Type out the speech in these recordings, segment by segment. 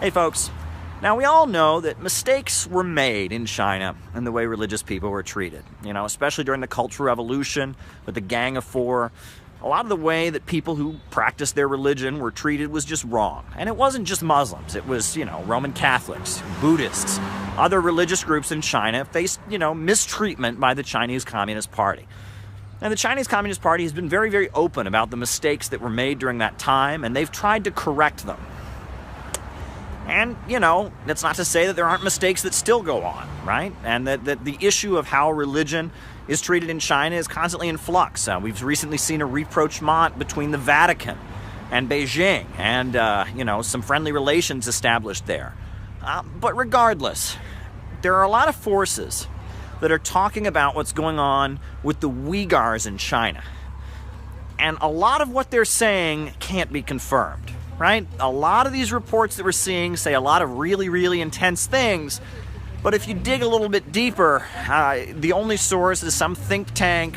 Hey folks, now we all know that mistakes were made in China in the way religious people were treated. Especially during the Cultural Revolution with the Gang of Four. A lot of the way that people who practiced their religion were treated was just wrong. And it wasn't just Muslims. It was, Roman Catholics, Buddhists, other religious groups in China faced, mistreatment by the Chinese Communist Party. And the Chinese Communist Party has been very, very open about the mistakes that were made during that time, and they've tried to correct them. And, that's not to say that there aren't mistakes that still go on, right? And that the issue of how religion is treated in China is constantly in flux. We've recently seen a rapprochement between the Vatican and Beijing and, some friendly relations established there. But regardless, there are a lot of forces that are talking about what's going on with the Uyghurs in China. And a lot of what they're saying can't be confirmed. Right? A lot of these reports that we're seeing say a lot of really, really intense things, but if you dig a little bit deeper, the only source is some think tank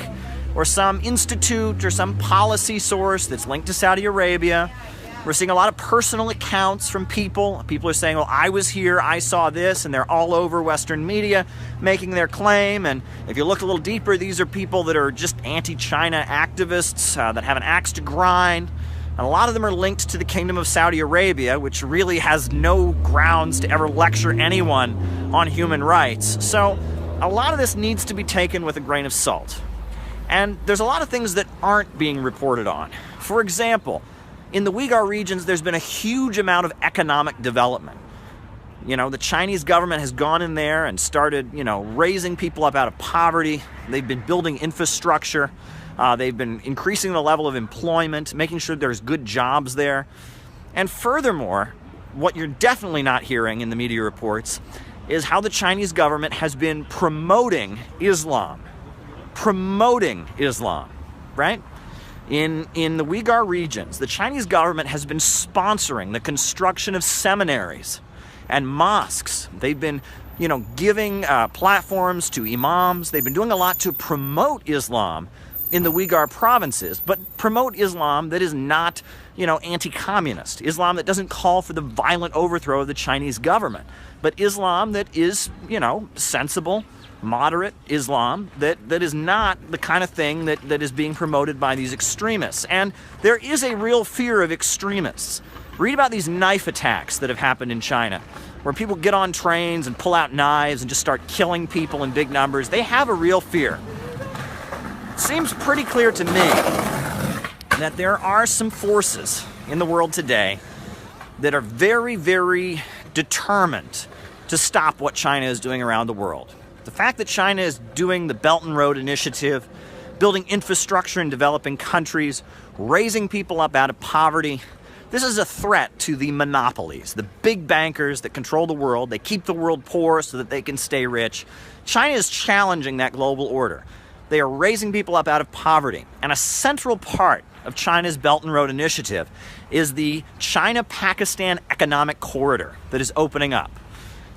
or some institute or some policy source that's linked to Saudi Arabia. We're seeing a lot of personal accounts from people. People are saying, well, I was here, I saw this, and they're all over Western media making their claim. And if you look a little deeper, these are people that are just anti-China activists that have an axe to grind. And a lot of them are linked to the Kingdom of Saudi Arabia, which really has no grounds to ever lecture anyone on human rights. So a lot of this needs to be taken with a grain of salt. And there's a lot of things that aren't being reported on. For example, in the Uyghur regions, there's been a huge amount of economic development. The Chinese government has gone in there and started, raising people up out of poverty. They've been building infrastructure. They've been increasing the level of employment, making sure there's good jobs there. And furthermore, what you're definitely not hearing in the media reports is how the Chinese government has been promoting Islam. Promoting Islam, right? In the Uyghur regions, the Chinese government has been sponsoring the construction of seminaries and mosques. They've been, giving platforms to imams. They've been doing a lot to promote Islam in the Uyghur provinces, but promote Islam that is not, anti-communist. Islam that doesn't call for the violent overthrow of the Chinese government, but Islam that is, sensible, moderate Islam that is not the kind of thing that is being promoted by these extremists. And there is a real fear of extremists. Read about these knife attacks that have happened in China, where people get on trains and pull out knives and just start killing people in big numbers. They have a real fear. Seems pretty clear to me that there are some forces in the world today that are very, very determined to stop what China is doing around the world. The fact that China is doing the Belt and Road Initiative, building infrastructure in developing countries, raising people up out of poverty, this is a threat to the monopolies, the big bankers that control the world. They keep the world poor so that they can stay rich. China is challenging that global order. They are raising people up out of poverty. And a central part of China's Belt and Road Initiative is the China-Pakistan Economic Corridor that is opening up.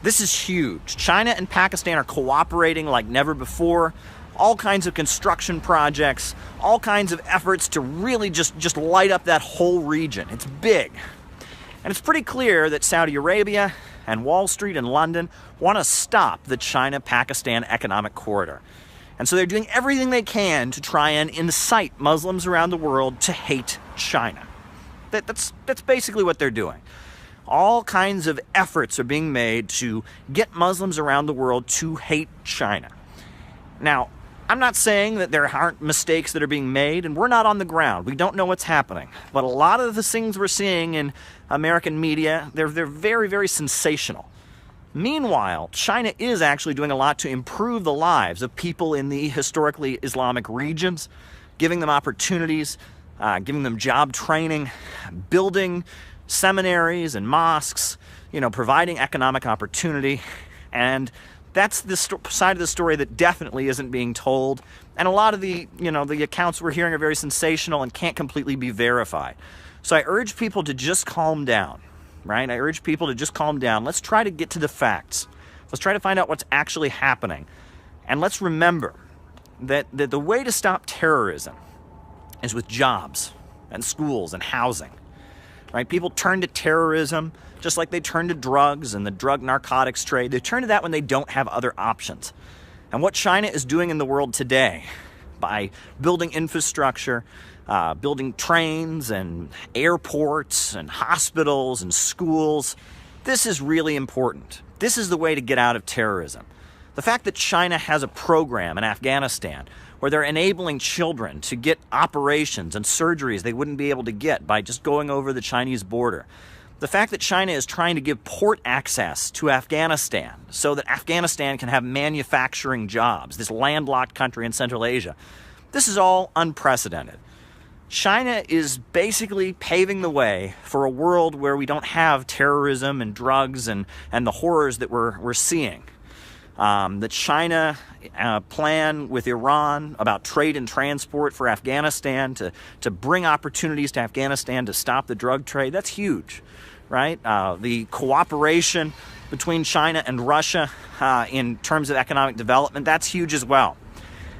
This is huge. China and Pakistan are cooperating like never before. All kinds of construction projects, all kinds of efforts to really just light up that whole region. It's big. And it's pretty clear that Saudi Arabia and Wall Street and London want to stop the China-Pakistan Economic Corridor. And so they're doing everything they can to try and incite Muslims around the world to hate China. That's basically what they're doing. All kinds of efforts are being made to get Muslims around the world to hate China. Now, I'm not saying that there aren't mistakes that are being made, and we're not on the ground. We don't know what's happening. But a lot of the things we're seeing in American media, they're very, very sensational. Meanwhile, China is actually doing a lot to improve the lives of people in the historically Islamic regions, giving them opportunities, giving them job training, building seminaries and mosques, providing economic opportunity. And that's the side of the story that definitely isn't being told. And a lot of the accounts we're hearing are very sensational and can't completely be verified. So I urge people to just calm down. Right? I urge people to just calm down. Let's try to get to the facts. Let's try to find out what's actually happening. And let's remember that the way to stop terrorism is with jobs and schools and housing. Right? People turn to terrorism Just like they turn to drugs and the drug narcotics trade, they turn to that when they don't have other options. And what China is doing in the world today, by building infrastructure, building trains and airports and hospitals and schools, this is really important. This is the way to get out of terrorism. The fact that China has a program in Afghanistan where they're enabling children to get operations and surgeries they wouldn't be able to get by just going over the Chinese border. The fact that China is trying to give port access to Afghanistan so that Afghanistan can have manufacturing jobs, this landlocked country in Central Asia. This is all unprecedented. China is basically paving the way for a world where we don't have terrorism and drugs and the horrors that we're seeing. The China plan with Iran about trade and transport for Afghanistan to bring opportunities to Afghanistan to stop the drug trade, that's huge, right? The cooperation between China and Russia in terms of economic development, that's huge as well.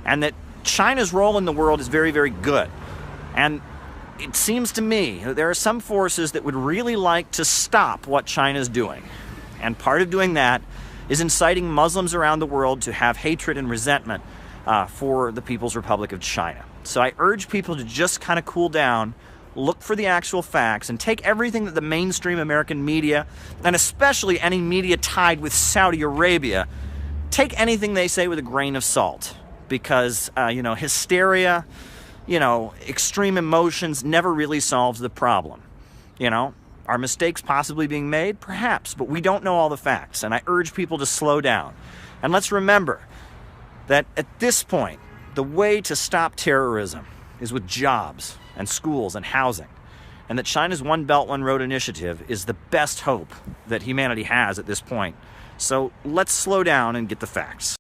And that China's role in the world is very, very good. And it seems to me that there are some forces that would really like to stop what China's doing. And part of doing that is inciting Muslims around the world to have hatred and resentment for the People's Republic of China. So I urge people to just kind of cool down, look for the actual facts, and take everything that the mainstream American media, and especially any media tied with Saudi Arabia, take anything they say with a grain of salt. Because, hysteria, extreme emotions never really solves the problem. Are mistakes possibly being made? Perhaps, but we don't know all the facts, and I urge people to slow down. And let's remember that at this point, the way to stop terrorism is with jobs and schools and housing, and that China's One Belt, One Road initiative is the best hope that humanity has at this point. So let's slow down and get the facts.